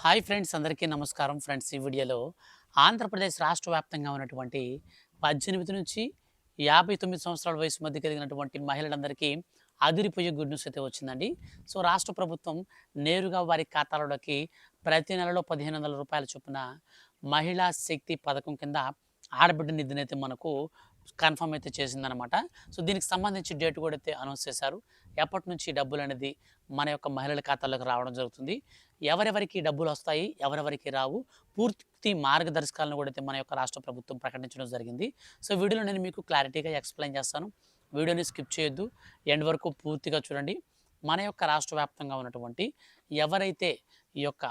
Hi friends, అందరికీ నమస్కారం. Friends, ఈ వీడియోలో ఆంధ్రప్రదేశ్ రాష్ట్ర వ్యాప్తంగా ఉన్నటువంటి 18 నుంచి 59 సంవత్సరాల వయసు మధ్య కలిగినటువంటి మహిళలందరికీ అదిరిపోయే గుడ్ న్యూస్ అయితే వచ్చిందండి. సో రాష్ట్ర ప్రభుత్వం నేరుగా వారి ఖాతాలోకి ప్రతి నెలలో రూ. 1500 చొప్పున మహిళా శక్తి పథకం కింద ఆడబిడ్డ నిధినైతే మనకు కన్ఫర్మ్ అయితే చేసిందనమాట. సో దీనికి సంబంధించి డేట్ కూడా అయితే అనౌన్స్ చేశారు. ఎప్పటి నుంచి డబ్బులు అనేది మన యొక్క మహిళల ఖాతాలోకి రావడం జరుగుతుంది, ఎవరెవరికి డబ్బులు వస్తాయి, ఎవరెవరికి రావు, పూర్తి మార్గదర్శకాలను కూడా అయితే మన యొక్క రాష్ట్ర ప్రభుత్వం ప్రకటించడం జరిగింది. సో వీడియోలో నేను మీకు క్లారిటీగా ఎక్స్ప్లెయిన్ చేస్తాను. వీడియోని స్కిప్ చేయొద్దు, ఎండ్ వరకు పూర్తిగా చూడండి. మన యొక్క రాష్ట్ర వ్యాప్తంగా ఉన్నటువంటి ఎవరైతే ఈ యొక్క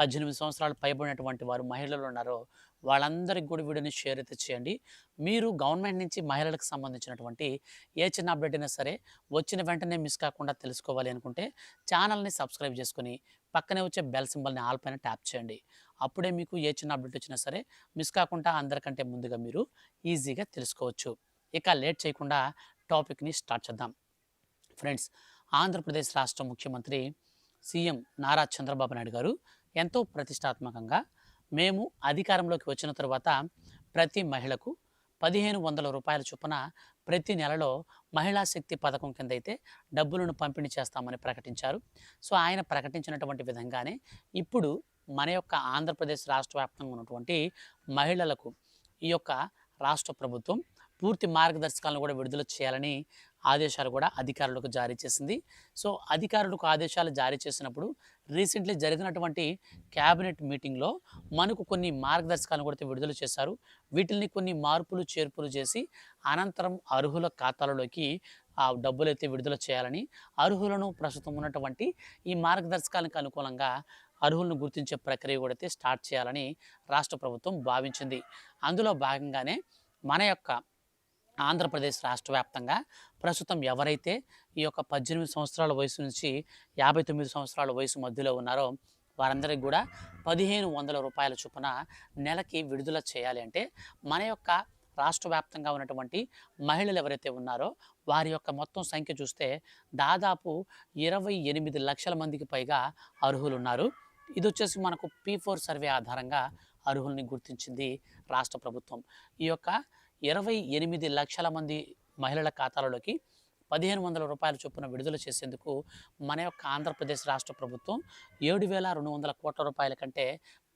18 సంవత్సరాలు పైబడినటువంటి వారు మహిళలు ఉన్నారో వాళ్ళందరికీ కూడా వీడియోని షేర్ అయితే చేయండి. మీరు గవర్నమెంట్ నుంచి మహిళలకు సంబంధించినటువంటి ఏ చిన్న అప్డేట్ అయినా సరే వచ్చిన వెంటనే మిస్ కాకుండా తెలుసుకోవాలి అనుకుంటే ఛానల్ని సబ్స్క్రైబ్ చేసుకొని పక్కనే వచ్చే బెల్ సింబల్ని ఆల్ పైన ట్యాప్ చేయండి. అప్పుడే మీకు ఏ చిన్న అప్డేట్ వచ్చినా సరే మిస్ కాకుండా అందరికంటే ముందుగా మీరు ఈజీగా తెలుసుకోవచ్చు. ఇక లేట్ చేయకుండా టాపిక్ని స్టార్ట్ చేద్దాం. ఫ్రెండ్స్, ఆంధ్రప్రదేశ్ రాష్ట్ర ముఖ్యమంత్రి సీఎం నారా చంద్రబాబు నాయుడు గారు ఎంతో ప్రతిష్టాత్మకంగా మేము అధికారంలోకి వచ్చిన తర్వాత ప్రతి మహిళకు రూ. 1500 చొప్పున ప్రతి నెలలో మహిళా శక్తి పథకం కింద అయితే డబ్బులను పంపిణీ చేస్తామని ప్రకటించారు. సో ఆయన ప్రకటించినటువంటి విధంగానే ఇప్పుడు మన యొక్క ఆంధ్రప్రదేశ్ రాష్ట్ర వ్యాప్తంగా ఉన్నటువంటి మహిళలకు ఈ యొక్క రాష్ట్ర ప్రభుత్వం పూర్తి మార్గదర్శకాలను కూడా విడుదల చేయాలని ఆదేశాలు కూడా అధికారులకు జారీ చేసింది. సో అధికారులకు ఆదేశాలు జారీ చేసినప్పుడు రీసెంట్లీ జరిగినటువంటి క్యాబినెట్ మీటింగ్లో మనకు కొన్ని మార్గదర్శకాలను కూడా విడుదల చేశారు. వీటిని కొన్ని మార్పులు చేర్పులు చేసి అనంతరం అర్హుల ఖాతాలలోకి ఆ డబ్బులైతే విడుదల చేయాలని, అర్హులను ప్రస్తుతం ఉన్నటువంటి ఈ మార్గదర్శకాలకు అనుకూలంగా అర్హులను గుర్తించే ప్రక్రియ కూడా అయితే స్టార్ట్ చేయాలని రాష్ట్ర ప్రభుత్వం భావించింది. అందులో భాగంగానే మన యొక్క ఆంధ్రప్రదేశ్ రాష్ట్ర వ్యాప్తంగా ప్రస్తుతం ఎవరైతే ఈ యొక్క 18 సంవత్సరాల వయసు నుంచి 59 సంవత్సరాల వయసు మధ్యలో ఉన్నారో వారందరికీ కూడా రూ. 1500 చొప్పున నెలకి విడుదల చేయాలి అంటే మన యొక్క రాష్ట్ర వ్యాప్తంగా ఉన్నటువంటి మహిళలు ఎవరైతే ఉన్నారో వారి యొక్క మొత్తం సంఖ్య చూస్తే దాదాపు 28 లక్షల మందికి పైగా అర్హులు ఉన్నారు. ఇది వచ్చేసి మనకు P4 సర్వే ఆధారంగా అర్హుల్ని గుర్తించింది రాష్ట్ర ప్రభుత్వం. ఈ యొక్క 28 లక్షల మంది మహిళల ఖాతాలలోకి రూ. 1500 చొప్పున విడుదల చేసేందుకు మన యొక్క ఆంధ్రప్రదేశ్ రాష్ట్ర ప్రభుత్వం 7,200 కోట్ల రూపాయల కంటే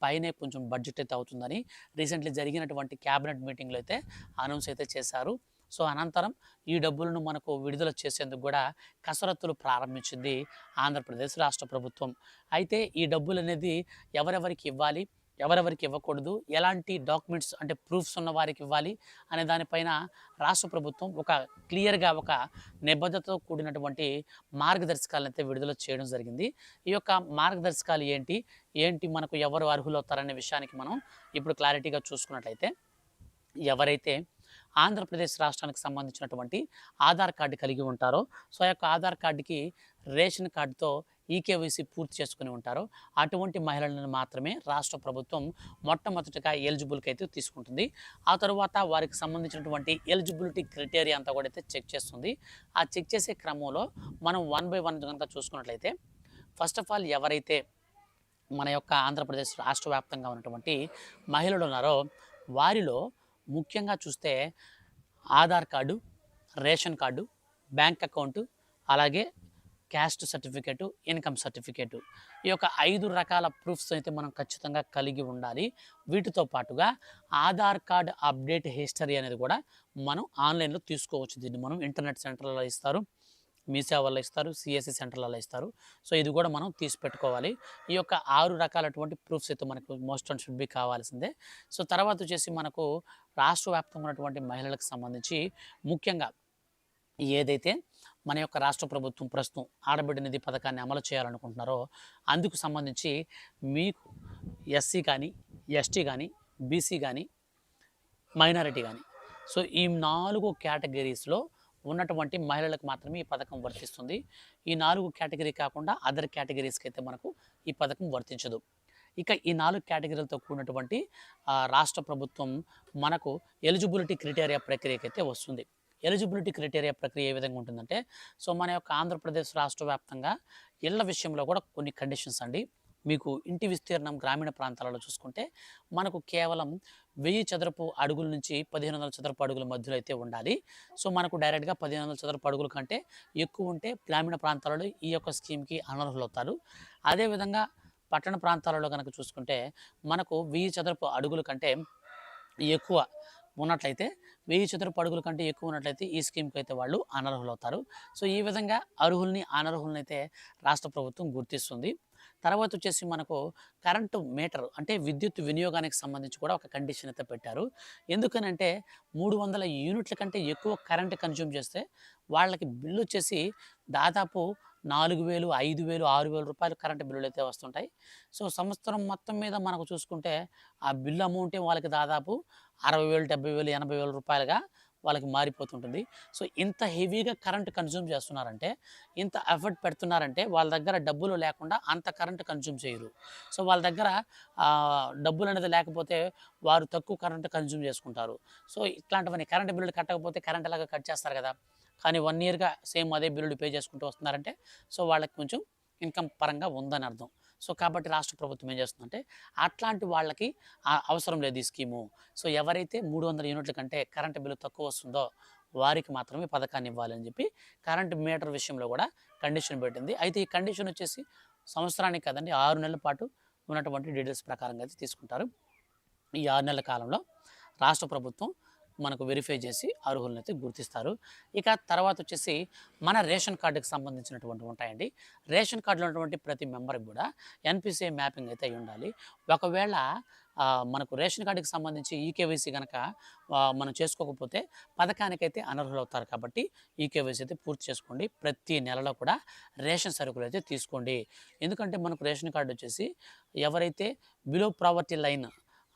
పైనే కొంచెం బడ్జెట్ అయితే అవుతుందని రీసెంట్లీ జరిగినటువంటి క్యాబినెట్ మీటింగ్లో అయితే అనౌన్స్ అయితే చేశారు. సో అనంతరం ఈ డబ్బులను మనకు విడుదల చేసేందుకు కూడా కసరత్తులు ప్రారంభించింది ఆంధ్రప్రదేశ్ రాష్ట్ర ప్రభుత్వం. అయితే ఈ డబ్బులు అనేది ఎవరెవరికి ఇవ్వాలి, ఎవరెవరికి ఇవ్వకూడదు, ఎలాంటి డాక్యుమెంట్స్ అంటే ప్రూఫ్స్ ఉన్న వారికి ఇవ్వాలి అనే దానిపైన రాష్ట్ర ప్రభుత్వం ఒక క్లియర్గా ఒక నిబద్ధతతో కూడినటువంటి మార్గదర్శకాలను అయితే విడుదల చేయడం జరిగింది. ఈ యొక్క మార్గదర్శకాలు ఏంటి ఏంటి మనకు ఎవరు అర్హులు అవుతారనే విషయానికి మనం ఇప్పుడు క్లారిటీగా చూసుకున్నట్లయితే, ఎవరైతే ఆంధ్రప్రదేశ్ రాష్ట్రానికి సంబంధించినటువంటి ఆధార్ కార్డు కలిగి ఉంటారో, సో ఆ యొక్క ఆధార్ కార్డుకి రేషన్ కార్డుతో ఈకేవైసీ పూర్తి చేసుకుని ఉంటారో అటువంటి మహిళలను మాత్రమే రాష్ట్ర ప్రభుత్వం మొట్టమొదటిగా ఎలిజిబుల్కి అయితే తీసుకుంటుంది. ఆ తరువాత వారికి సంబంధించినటువంటి ఎలిజిబిలిటీ క్రైటీరియా అంతా కూడా అయితే చెక్ చేస్తుంది. ఆ చెక్ చేసే క్రమంలో మనం 1 by 1 కనుక చూసుకున్నట్లయితే, ఫస్ట్ ఆఫ్ ఆల్ ఎవరైతే మన యొక్క ఆంధ్రప్రదేశ్ రాష్ట్ర వ్యాప్తంగా ఉన్నటువంటి మహిళలు ఉన్నారో వారిలో ముఖ్యంగా చూస్తే Aadhaar card, ration card, bank account, అలాగే క్యాస్ట్ సర్టిఫికేటు, ఇన్కమ్ సర్టిఫికేటు, ఈ యొక్క 5 రకాల ప్రూఫ్స్ అయితే మనం ఖచ్చితంగా కలిగి ఉండాలి. వీటితో పాటుగా ఆధార్ కార్డ్ అప్డేట్ హిస్టరీ అనేది కూడా మనం ఆన్లైన్లో తీసుకోవచ్చు. దీన్ని మనం ఇంటర్నెట్ సెంటర్లలో ఇస్తారు, మీ సేవల్లో ఇస్తారు, సిఎస్సి సెంటర్లలో ఇస్తారు. సో ఇది కూడా మనం తీసి పెట్టుకోవాలి. ఈ యొక్క 6 రకాలటువంటి ప్రూఫ్స్ అయితే మనకు మోస్ట్ అండ్ షుడ్ బి కావాల్సిందే. సో తర్వాత వచ్చేసి మనకు రాష్ట్ర వ్యాప్తంగా ఉన్నటువంటి మహిళలకు సంబంధించి ముఖ్యంగా ఏదైతే మన యొక్క రాష్ట్ర ప్రభుత్వం ప్రస్తుతం ఆడబిడ్డ నిధి పథకాన్ని అమలు చేయాలనుకుంటున్నారో అందుకు సంబంధించి మీకు ఎస్సీ కానీ, ఎస్టీ కానీ, బీసీ కానీ, మైనారిటీ కానీ, సో ఈ 4 కేటగిరీస్లో ఉన్నటువంటి మహిళలకు మాత్రమే ఈ పథకం వర్తిస్తుంది. ఈ 4 కేటగిరీ కాకుండా అదర్ కేటగిరీస్కి అయితే మనకు ఈ పథకం వర్తించదు. ఇక ఈ 4 కేటగిరీలతో కూడినటువంటి రాష్ట్ర ప్రభుత్వం మనకు ఎలిజిబిలిటీ క్రైటీరియా ప్రక్రియకైతే వస్తుంది. ఎలిజిబిలిటీ క్రైటీరియా ప్రక్రియ ఏ విధంగా ఉంటుందంటే, సో మన యొక్క ఆంధ్రప్రదేశ్ రాష్ట్ర వ్యాప్తంగా ఇళ్ల విషయంలో కూడా కొన్ని కండిషన్స్ అండి. మీకు ఇంటి విస్తీర్ణం గ్రామీణ ప్రాంతాలలో చూసుకుంటే మనకు కేవలం 1000 చదరపు అడుగుల నుంచి 1500 చదరపు అడుగుల మధ్యలో అయితే ఉండాలి. సో మనకు డైరెక్ట్‌గా 1500 చదరపు అడుగుల కంటే ఎక్కువ ఉంటే గ్రామీణ ప్రాంతాలలో ఈ యొక్క స్కీమ్‌కి అనర్హులవుతారు. అదేవిధంగా పట్టణ ప్రాంతాలలో గనక చూసుకుంటే మనకు 1000 చదరపు అడుగుల కంటే ఎక్కువ ఉన్నట్లయితే 1000 చదరపు అడుగుల కంటే ఎక్కువ ఉన్నట్లయితే ఈ స్కీమ్‌కి అయితే వాళ్ళు అనర్హులవుతారు. సో ఈ విధంగా అర్హుల్ని, అనర్హుల్ని అయితే రాష్ట్ర ప్రభుత్వం గుర్తిస్తుంది. తర్వాత వచ్చేసి మనకు కరెంటు మీటర్ అంటే విద్యుత్ వినియోగానికి సంబంధించి కూడా ఒక కండిషన్ అయితే పెట్టారు. ఎందుకనంటే 300 యూనిట్ల కంటే ఎక్కువ కరెంట్ కన్జ్యూమ్ చేస్తే వాళ్ళకి బిల్లు వచ్చేసి దాదాపు 4000, 5000, 6000 రూపాయలు కరెంటు బిల్లులైతే వస్తుంటాయి. సో సంవత్సరం మొత్తం మీద మనకు చూసుకుంటే ఆ బిల్ అమౌంటే వాళ్ళకి దాదాపు 60,000, 70,000, 80,000 రూపాయలుగా వాళ్ళకి మారిపోతుంటుంది. సో ఇంత హెవీగా కరెంట్ కన్జ్యూమ్ చేస్తున్నారంటే, ఇంత ఎఫర్ట్ పెడుతున్నారంటే వాళ్ళ దగ్గర డబ్బులు లేకుండా అంత కరెంట్ కన్జ్యూమ్ చేయరు. సో వాళ్ళ దగ్గర డబ్బులనేది లేకపోతే వారు తక్కువ కరెంట్ కన్జ్యూమ్ చేసుకుంటారు. సో ఇట్లాంటివన్నీ కరెంట్ బిల్లులు కట్టకపోతే కరెంట్ ఎలాగో కట్ చేస్తారు కదా! కానీ 1 ఇయర్‌గా సేమ్ అదే బిల్లులు పే చేసుకుంటూ వస్తున్నారంటే, సో వాళ్ళకి కొంచెం ఇన్‌కమ్ పరంగా ఉందని అర్థం. సో కాబట్టి రాష్ట్ర ప్రభుత్వం ఏం చేస్తుందంటే, అట్లాంటి వాళ్ళకి అవసరం లేదు ఈ స్కీము. సో ఎవరైతే 300 యూనిట్ల కంటే కరెంట్ బిల్లు తక్కువ వస్తుందో వారికి మాత్రమే పథకాన్ని ఇవ్వాలని చెప్పి కరెంట్ మీటర్ విషయంలో కూడా కండిషన్ పెట్టింది. అయితే ఈ కండిషన్ వచ్చేసి సంవత్సరానికి కాదండి 6 నెలల పాటు ఉన్నటువంటి డీటెయిల్స్ ప్రకారంగా అయితే తీసుకుంటారు. ఈ 6 నెలల కాలంలో రాష్ట్ర ప్రభుత్వం మనకు వెరిఫై చేసి అర్హులనైతే గుర్తిస్తారు. ఇక తర్వాత వచ్చేసి మన రేషన్ కార్డుకి సంబంధించినటువంటివి ఉంటాయండి. రేషన్ కార్డులో ఉన్నటువంటి ప్రతి మెంబర్‌కి కూడా ఎన్‌పీసీఐ మ్యాపింగ్ అయితే అయ్యుండాలి. ఒకవేళ మనకు రేషన్ కార్డుకి సంబంధించి ఈకేవైసీ గనక మనం చేసుకోకపోతే పథకానికైతే అనర్హులవుతారు కాబట్టి ఈకేవైసీ అయితే పూర్తి చేసుకోండి. ప్రతి నెలలో కూడా రేషన్ సరుకులైతే తీసుకోండి. ఎందుకంటే మనకు రేషన్ కార్డ్ వచ్చేసి ఎవరైతే బిలో ప్రావర్టీ లైన్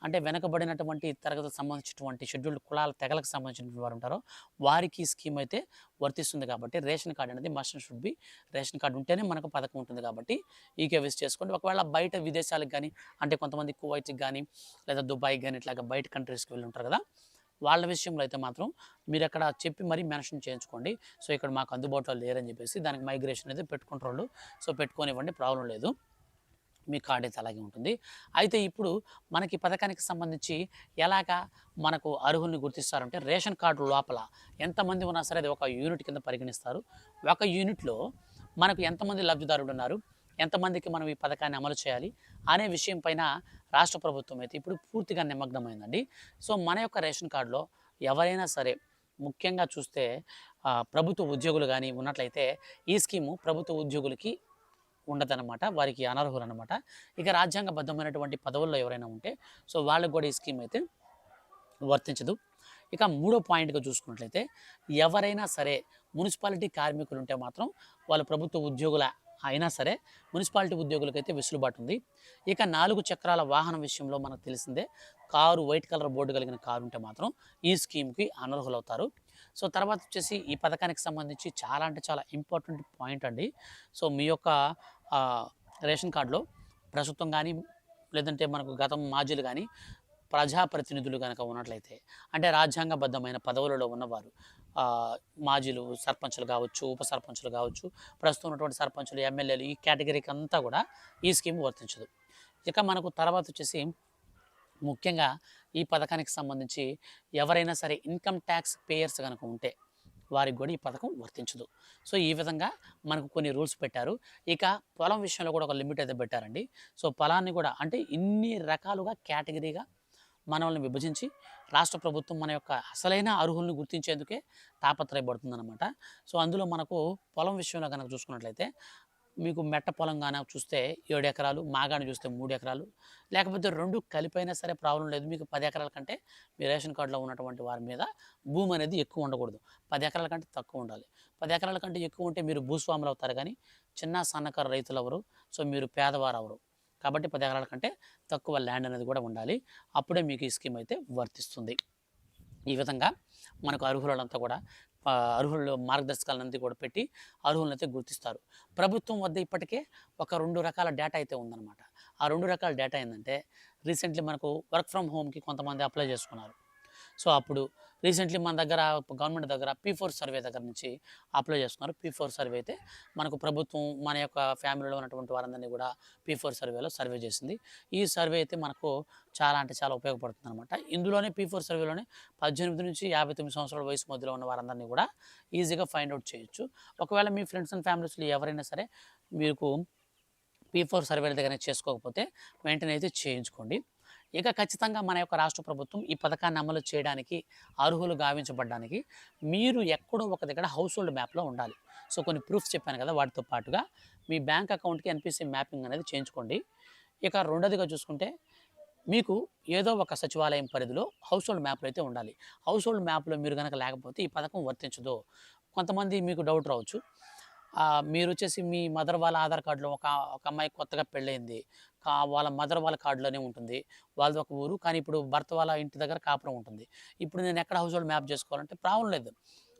అంటే వెనకబడినటువంటి తరగతికి సంబంధించినటువంటి షెడ్యూల్డ్ కులాల తెగలకు సంబంధించినటువంటి వారు ఉంటారో వారికి ఈ స్కీమ్ అయితే వర్తిస్తుంది కాబట్టి రేషన్ కార్డ్ అనేది must and should be. Ration card ఉంటేనే మనకు పథకం ఉంటుంది కాబట్టి ఈకేవైసీ చేసుకోండి. ఒకవేళ బయట విదేశాలకు కానీ అంటే కొంతమంది కువైట్‌కి కానీ లేదా దుబాయ్‌కి కానీ ఇట్లాగా బయట కంట్రీస్‌కి వెళ్ళి ఉంటారు కదా! వాళ్ళ విషయంలో అయితే మాత్రం మీరు అక్కడ చెప్పి మరీ మెన్షన్ చేయించుకోండి. సో ఇక్కడ మాకు అందుబాటులో లేరని చెప్పేసి దానికి మైగ్రేషన్ అయితే పెట్టుకుంటారు. సో పెట్టుకోనివ్వండి, ప్రాబ్లం లేదు. మీ కార్డ్ అయితే అలాగే ఉంటుంది. అయితే ఇప్పుడు మనకి పథకానికి సంబంధించి ఎలాగా మనకు అర్హుల్ని గుర్తిస్తారంటే రేషన్ కార్డు లోపల ఎంతమంది ఉన్నా సరే అది ఒక యూనిట్ కింద పరిగణిస్తారు. ఒక యూనిట్‌లో మనకు ఎంతమంది లబ్ధిదారులున్నారు, ఎంతమందికి మనం ఈ పథకాన్ని అమలు చేయాలి అనే విషయం పైన రాష్ట్ర ప్రభుత్వం అయితే ఇప్పుడు పూర్తిగా నిమగ్నమైందండి. సో మన యొక్క రేషన్ కార్డులో ఎవరైనా సరే ముఖ్యంగా చూస్తే ప్రభుత్వ ఉద్యోగులు గానీ ఉన్నట్లయితే ఈ స్కీము ప్రభుత్వ ఉద్యోగులకి ఉండదనమాట. వారికి అనర్హులనమాట. ఇక రాజ్యాంగబద్ధమైనటువంటి పదవుల్లో ఎవరైనా ఉంటే సో వాళ్ళకి కూడా ఈ స్కీమ్ అయితే వర్తించదు. ఇక మూడో పాయింట్‌గా చూసుకున్నట్లయితే ఎవరైనా సరే మున్సిపాలిటీ కార్మికులుంటే మాత్రం వాళ్ళు ప్రభుత్వ ఉద్యోగుల అయినా సరే మున్సిపాలిటీ ఉద్యోగులకైతే వెసులుబాటు ఉంది. ఇక 4 చక్రాల వాహనం విషయంలో మనకు తెలిసిందే. కారు వైట్ కలర్ బోర్డు కలిగిన కారు ఉంటే మాత్రం ఈ స్కీమ్‌కి అనర్హులవుతారు. సో తర్వాత వచ్చేసి ఈ పథకానికి సంబంధించి చాలా అంటే చాలా ఇంపార్టెంట్ పాయింట్ అండి. సో మీ యొక్క ఆహ్, రేషన్ కార్డ్‌లో ప్రస్తుతం గానీ లేదంటే మనకు గతం మాజీలు గానీ ప్రజాప్రతినిధులు గనక ఉన్నట్లయితే అంటే రాజ్యాంగబద్ధమైన పదవులలో ఉన్నవారు మాజీలు సర్పంచులు కావచ్చు, ఉప సర్పంచులు కావచ్చు, ప్రస్తుతం ఉన్నటువంటి సర్పంచులు, ఎమ్మెల్యేలు ఈ కేటగిరీకి అంతా కూడా ఈ స్కీమ్ వర్తించదు. ఇక మనకు తర్వాత వచ్చేసి ముఖ్యంగా ఈ పథకానికి సంబంధించి ఎవరైనా సరే ఇన్‌కమ్ ట్యాక్స్ పేయర్స్ గనక ఉంటే వారికి కూడా ఈ పథకం వర్తించదు. సో ఈ విధంగా మనకు కొన్ని రూల్స్ పెట్టారు. ఇక పొలం విషయంలో కూడా ఒక లిమిట్ అయితే పెట్టారండి. సో పొలాన్ని కూడా అంటే ఇన్ని రకాలుగా కేటగిరీగా మనల్ని విభజించి రాష్ట్ర ప్రభుత్వం మన యొక్క అసలైన అర్హుల్ని గుర్తించేందుకే తాపత్రయపడుతుందనమాట. సో అందులో మనకు పొలం విషయంలో గనక చూసుకున్నట్లయితే మీకు మెట్ట పొలం గాన చూస్తే 7 ఎకరాలు, మాగాణి చూస్తే 3 ఎకరాలు, లేకపోతే 2 కలిపైనా సరే ప్రాబ్లమ్ లేదు. మీకు 10 ఎకరాల కంటే మీ రేషన్ కార్డులో ఉన్నటువంటి వారి మీద భూమి అనేది ఎక్కువ ఉండకూడదు. 10 ఎకరాల కంటే తక్కువ ఉండాలి. 10 ఎకరాల కంటే ఎక్కువ ఉంటే మీరు భూస్వాములు అవుతారు కానీ చిన్న సన్నకారు రైతులు ఎవరు, సో మీరు పేదవారు ఎవరు. కాబట్టి 10 ఎకరాల కంటే తక్కువ ల్యాండ్ అనేది కూడా ఉండాలి. అప్పుడే మీకు ఈ స్కీమ్ అయితే వర్తిస్తుంది. ఈ విధంగా మనకు అర్హులంతా కూడా అర్హుల మార్గదర్శకాలన్నీ కూడా పెట్టి అర్హులనైతే గుర్తిస్తారు. ప్రభుత్వం వద్ద ఇప్పటికే ఒక 2 రకాల డేటా అయితే ఉందన్నమాట. ఆ 2 రకాల డేటా ఏందంటే రీసెంట్‌లీ మనకు వర్క్ ఫ్రమ్ హోమ్‌కి కొంతమంది అప్లై చేసుకున్నారు. సో అప్పుడు రీసెంట్లీ మన దగ్గర గవర్నమెంట్ దగ్గర P4 సర్వే దగ్గర నుంచి అప్లై చేస్తున్నారు. P4 సర్వే అయితే మనకు ప్రభుత్వం మన యొక్క ఫ్యామిలీలో ఉన్నటువంటి వారందరినీ కూడా P4 సర్వేలో సర్వే చేసింది. ఈ సర్వే అయితే మనకు చాలా అంటే చాలా ఉపయోగపడుతుందనమాట. ఇందులోనే P4 సర్వేలోనే 18-59 సంవత్సరాల వయసు మధ్యలో ఉన్న వారందరినీ కూడా ఈజీగా ఫైండ్ ఔట్ చేయొచ్చు. ఒకవేళ మీ ఫ్రెండ్స్ అండ్ ఫ్యామిలీస్‌లో ఎవరైనా సరే మీకు P4 సర్వేల దగ్గర చేసుకోకపోతే వెంటనే అయితే చేయించుకోండి. ఇక ఖచ్చితంగా మన యొక్క రాష్ట్ర ప్రభుత్వం ఈ పథకాన్ని అమలు చేయడానికి అర్హులు గావించబడడానికి మీరు ఎక్కడో ఒక దగ్గర హౌస్ హోల్డ్ మ్యాప్‌లో ఉండాలి. సో కొన్ని ప్రూఫ్స్ చెప్పాను కదా! వాటితో పాటుగా మీ బ్యాంక్ అకౌంట్‌కి ఎన్‌పీసీ మ్యాపింగ్ అనేది చేయించుకోండి. ఇక రెండోదిగా చూసుకుంటే మీకు ఏదో ఒక సచివాలయం పరిధిలో హౌస్ హోల్డ్ మ్యాప్‌లో అయితే ఉండాలి. హౌస్ హోల్డ్ మ్యాప్‌లో మీరు గనక లేకపోతే ఈ పథకం వర్తించదు. కొంతమంది మీకు డౌట్ రావచ్చు. మీరొచ్చేసి మీ మదర్ వాళ్ళ ఆధార్ కార్డ్‌లో ఒక అమ్మాయికి కొత్తగా పెళ్ళయింది. వాళ్ళ మదర్ వాళ్ళ కార్డ్‌లోనే ఉంటుంది. వాళ్ళది ఒక ఊరు. కానీ ఇప్పుడు భర్త వాళ్ళ ఇంటి దగ్గర కాపురం ఉంటుంది. ఇప్పుడు నేను ఎక్కడ హౌస్ హోల్డ్ మ్యాప్ చేసుకోవాలంటే ప్రాబ్లమ్ లేదు.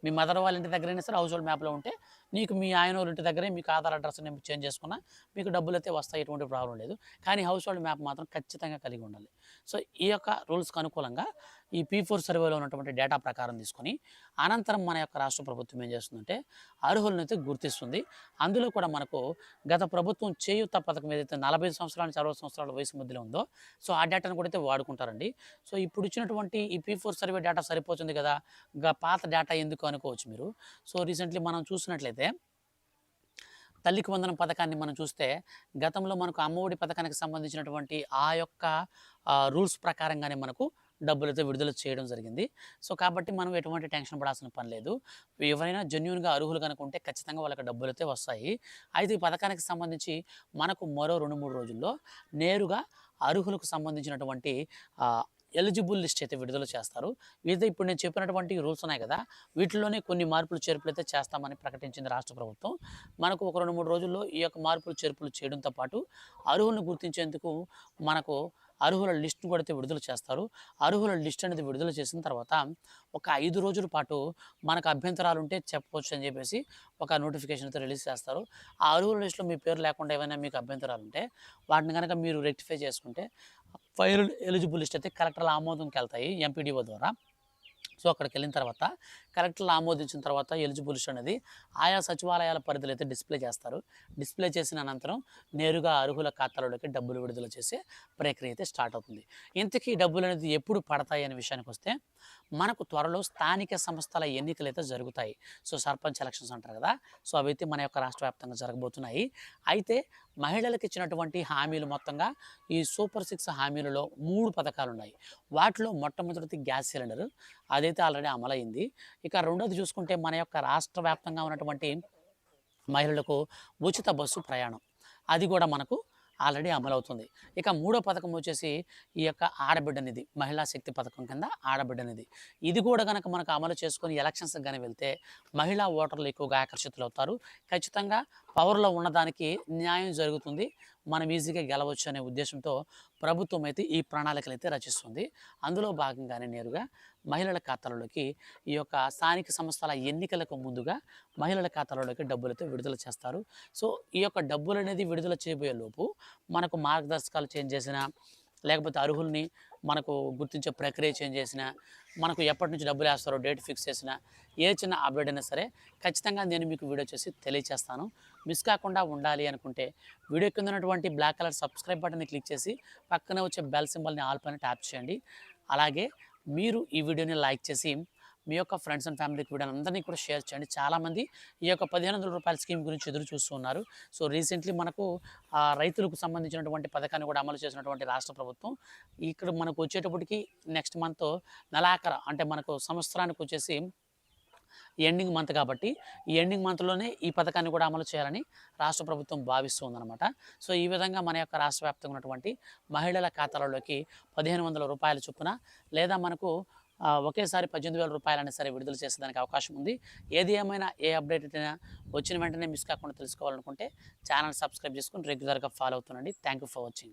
మీ మదర్ వాళ్ళ ఇంటి దగ్గరైనా సరే హౌస్ హోల్డ్ మ్యాప్‌లో ఉంటే నీకు మీ ఆయనోళ్ళ ఇంటి దగ్గరే మీకు ఆధార్ అడ్రెస్‌ని చేంజ్ చేసుకున్నా మీకు డబ్బులైతే వస్తాయి. ఎటువంటి ప్రాబ్లమ్ లేదు. కానీ హౌస్ హోల్డ్ మ్యాప్ మాత్రం ఖచ్చితంగా కలిగి ఉండాలి. సో ఈ యొక్క రూల్స్‌కి అనుకూలంగా ఈ P4 సర్వేలో ఉన్నటువంటి డేటా ప్రకారం తీసుకొని అనంతరం మన యొక్క రాష్ట్ర ప్రభుత్వం ఏం చేస్తుందంటే అర్హులనైతే గుర్తిస్తుంది. అందులో కూడా మనకు గత ప్రభుత్వం చేయూత పథకం ఏదైతే 45 సంవత్సరాల నుంచి 60 సంవత్సరాల వయసు మధ్యలో ఉందో సో ఆ డేటాను కూడా అయితే వాడుకుంటారండి. సో ఇప్పుడు ఇచ్చినటువంటి ఈ P4 సర్వే డేటా సరిపోతుంది కదా! పాత డేటా ఎందుకు అనుకోవచ్చు మీరు. సో రీసెంట్లీ మనం చూసినట్లయితే తల్లికి వందనం పథకాన్ని మనం చూస్తే గతంలో మనకు అమ్మఒడి పథకానికి సంబంధించినటువంటి ఆ యొక్క రూల్స్ ప్రకారంగానే మనకు డబ్బులైతే విడుదల చేయడం జరిగింది. సో కాబట్టి మనం ఎటువంటి టెన్షన్ పడాల్సిన పని లేదు. ఎవరైనా జెన్యూన్‌గా అర్హులు గనుక ఉంటే ఖచ్చితంగా వాళ్ళకి డబ్బులైతే వస్తాయి. అయితే ఈ పథకానికి సంబంధించి మనకు మరో 2, 3 రోజుల్లో నేరుగా అర్హులకు సంబంధించినటువంటి ఎలిజిబుల్ లిస్ట్ అయితే విడుదల చేస్తారు. అయితే ఇప్పుడు నేను చెప్పినటువంటి రూల్స్ ఉన్నాయి కదా! వీటిలోనే కొన్ని మార్పులు చేర్పులైతే చేస్తామని ప్రకటించింది రాష్ట్ర ప్రభుత్వం. మనకు ఒక 2, 3 రోజుల్లో ఈ యొక్క మార్పులు చేర్పులు చేయడంతో పాటు అర్హులను గుర్తించేందుకు మనకు అర్హుల లిస్ట్‌ను కూడా అయితే విడుదల చేస్తారు. అర్హుల లిస్ట్ అనేది విడుదల చేసిన తర్వాత ఒక 5 రోజుల పాటు మనకు అభ్యంతరాలుంటే చెప్పవచ్చు అని చెప్పేసి ఒక నోటిఫికేషన్ అయితే రిలీజ్ చేస్తారు. ఆ అర్హుల లిస్ట్‌లో మీ పేరు లేకుండా ఏవైనా మీకు అభ్యంతరాలుంటే వాటిని గనక మీరు రెక్టిఫై చేసుకుంటే ఫైనల్ ఎలిజిబుల్ లిస్ట్ అయితే కలెక్టర్ల ఆమోదంకెళ్తాయి ఎంపీడీఓ ద్వారా. సో అక్కడికెళ్ళిన తర్వాత కలెక్టర్లు ఆమోదించిన తర్వాత ఎలిజిబుల్ లిస్ట్ అనేది ఆయా సచివాలయాల పరిధిలో అయితే డిస్ప్లే చేస్తారు. డిస్ప్లే చేసిన అనంతరం నేరుగా అర్హుల ఖాతాలోకి డబ్బులు విడుదల చేసే ప్రక్రియ అయితే స్టార్ట్ అవుతుంది. ఇంతకీ డబ్బులు అనేది ఎప్పుడు పడతాయి అనే విషయానికొస్తే మనకు త్వరలో స్థానిక సంస్థల ఎన్నికలైతే జరుగుతాయి. సో సర్పంచ్ ఎలక్షన్స్ అంటారు కదా! సో అవైతే మన యొక్క రాష్ట్ర వ్యాప్తంగా జరగబోతున్నాయి. అయితే మహిళలకు ఇచ్చినటువంటి హామీలు మొత్తంగా ఈ సూపర్ 6 హామీలలో 3 పథకాలున్నాయి. వాటిలో మొట్టమొదటిది గ్యాస్ సిలిండర్. అదైతే ఆల్రెడీ అమలైంది. ఇక రెండోది చూసుకుంటే మన యొక్క రాష్ట్ర వ్యాప్తంగా ఉన్నటువంటి మహిళలకు ఉచిత బస్సు ప్రయాణం. అది కూడా మనకు ఆల్రెడీ అమలవుతుంది. ఇక మూడో పథకం వచ్చేసి ఈ యొక్క ఆడబిడ్డ నిధి. మహిళా శక్తి పథకం కింద ఆడబిడ్డ నిధి. ఇది కూడా గనక మనకు అమలు చేసుకొని ఎలక్షన్స్‌కి గాని వెళ్తే మహిళా ఓటర్లు ఎక్కువగా ఆకర్షితులవుతారు. ఖచ్చితంగా పవర్‌లో ఉన్నదానికి న్యాయం జరుగుతుంది. మనం ఈజీగా గెలవచ్చు అనే ఉద్దేశంతో ప్రభుత్వం అయితే ఈ ప్రణాళికలైతే రచిస్తుంది. అందులో భాగంగానే నేరుగా మహిళల ఖాతాలలోకి ఈ యొక్క స్థానిక సంస్థల ఎన్నికలకు ముందుగా మహిళల ఖాతాలలోకి డబ్బులైతే విడుదల చేస్తారు. సో ఈ యొక్క డబ్బులనేది విడుదల చేయబోయే లోపు మనకు మార్గదర్శకాలు చేంజ్ చేసినా, లేకపోతే అర్హుల్ని మనకు గుర్తించే ప్రక్రియ చేంజ్ చేసినా, మనకు ఎప్పటి నుంచి డబ్బులేస్తారో డేట్ ఫిక్స్ చేసినా, ఏ చిన్న అప్డేట్ అయినా సరే ఖచ్చితంగా నేను మీకు వీడియో చేసి తెలియచేస్తాను. మిస్ కాకుండా ఉండాలి అనుకుంటే వీడియో కింద ఉన్నటువంటి బ్లాక్ కలర్ సబ్స్క్రైబ్ బటన్ని క్లిక్ చేసి పక్కనే వచ్చే బెల్ సింబల్‌ని ఆల్ పైన ట్యాప్ చేయండి. అలాగే మీరు ఈ వీడియోని లైక్ చేసి మీ యొక్క ఫ్రెండ్స్ అండ్ ఫ్యామిలీకి వీడియోని అందరినీ కూడా షేర్ చేయండి. చాలామంది ఈ యొక్క రూ. 1500 స్కీమ్ గురించి ఎదురు చూస్తూ ఉన్నారు. సో రీసెంట్లీ మనకు రైతులకు సంబంధించినటువంటి పథకాన్ని కూడా అమలు చేసినటువంటి రాష్ట్ర ప్రభుత్వం ఇక్కడ మనకు వచ్చేటప్పటికి నెక్స్ట్ మంత్ నెలాఖరు అంటే మనకు సంవత్సరానికి వచ్చేసి ఎండింగ్ మంత్ కాబట్టి ఈ ఎండింగ్ మంత్‌లోనే ఈ పథకాన్ని కూడా అమలు చేయాలని రాష్ట్ర ప్రభుత్వం భావిస్తూ ఉందన్నమాట. సో ఈ విధంగా మన యొక్క రాష్ట్ర వ్యాప్తంగా ఉన్నటువంటి మహిళల ఖాతాలలోకి రూ. 1,500 చొప్పున లేదా మనకు ఒకేసారి రూ. 18,000 సరే విడుదల చేసేదానికి అవకాశం ఉంది. ఏది ఏమైనా ఏ అప్డేట్ అయినా వచ్చిన వెంటనే మిస్ కాకుండా తెలుసుకోవాలనుకుంటే ఛానల్ సబ్స్క్రైబ్ చేసుకొని రెగ్యులర్‌గా ఫాలో అవుతుండండి. Thank you for watching.